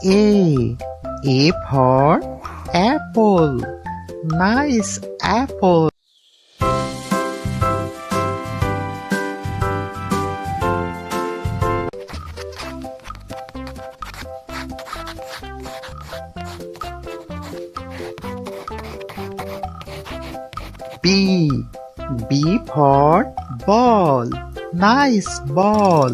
A for apple. Nice apple. B for ball. Nice ball.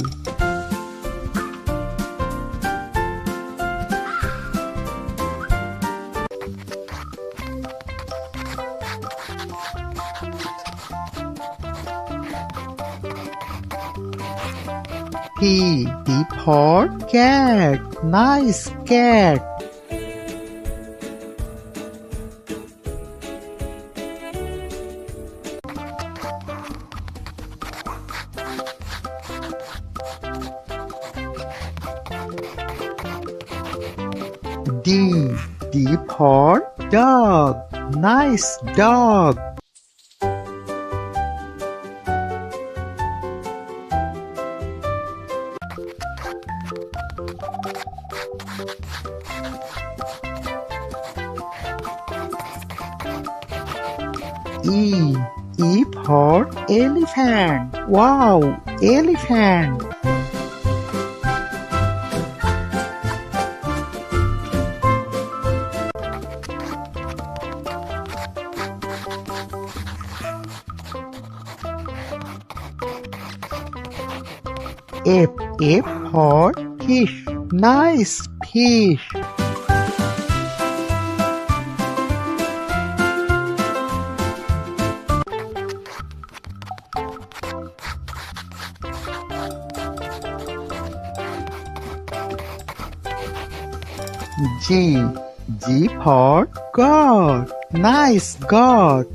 P for cat. Nice cat. D for dog. Nice dog. E for elephant. Wow, elephant. F for fish. Nice fish. G for God. Nice God.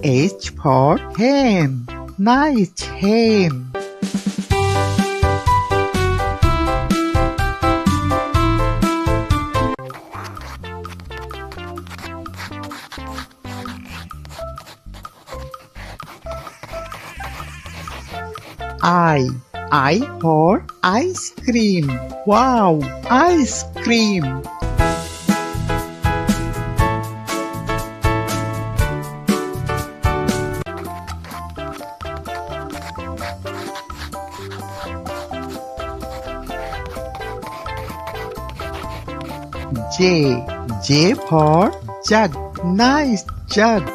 H for hen. Nice hen. I for ice cream. Wow, ice cream. J for jug. Nice jug.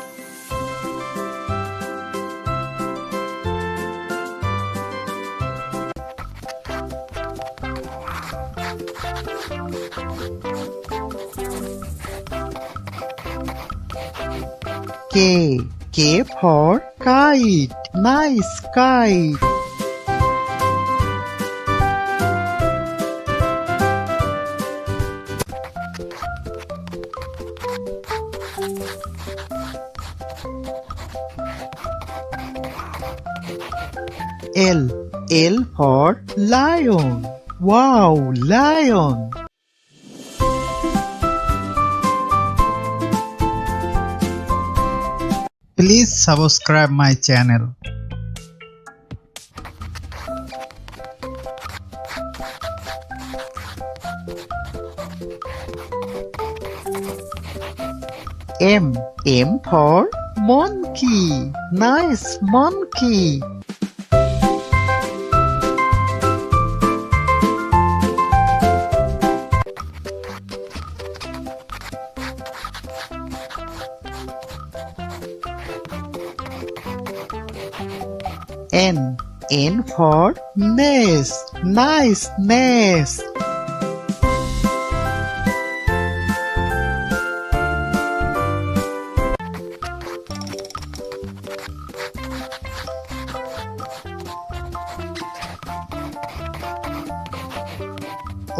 K for kite. Nice kite. L for lion. Wow, lion. Please subscribe my channel. M for monkey. Nice monkey. N for nest. Nice nest.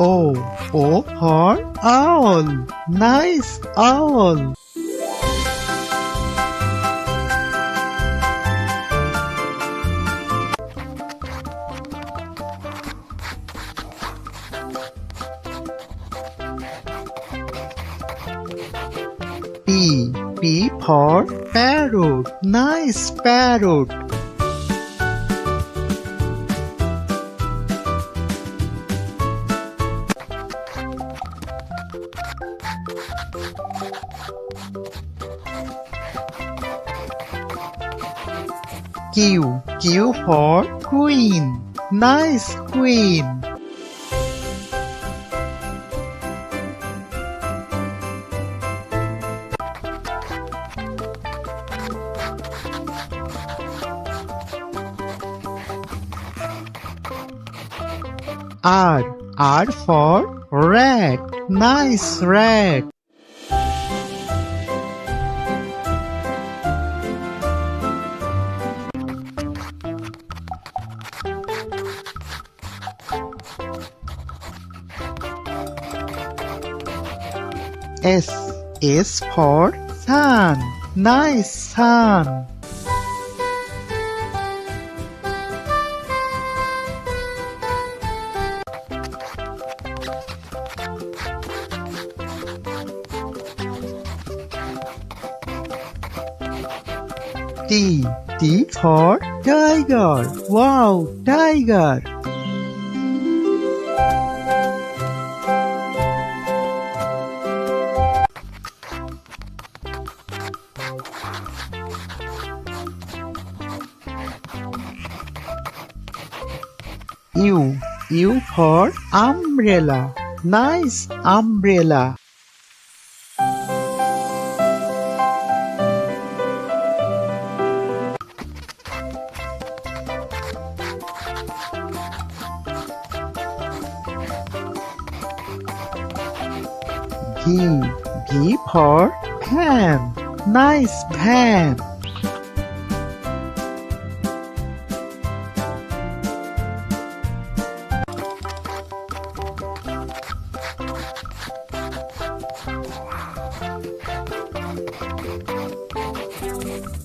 O for owl. Nice owl. for parrot. Nice parrot. Q for queen. Nice queen. R for rat. Nice rat. S for sun. Nice sun. T for tiger. Wow, tiger. U for umbrella. Nice umbrella. V for van. Nice van.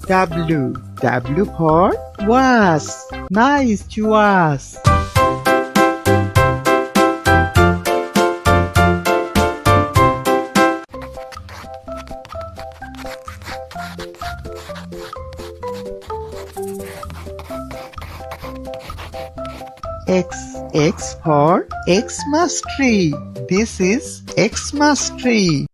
W for was. Nice was. X for Xmas tree. This is Xmas tree.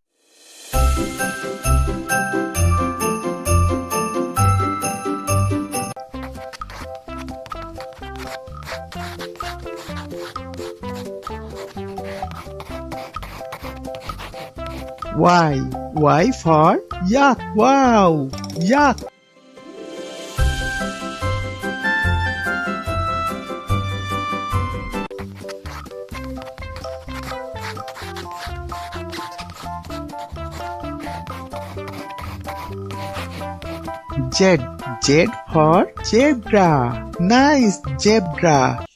Y for yak. Wow, yak. Z for zebra. Nice zebra.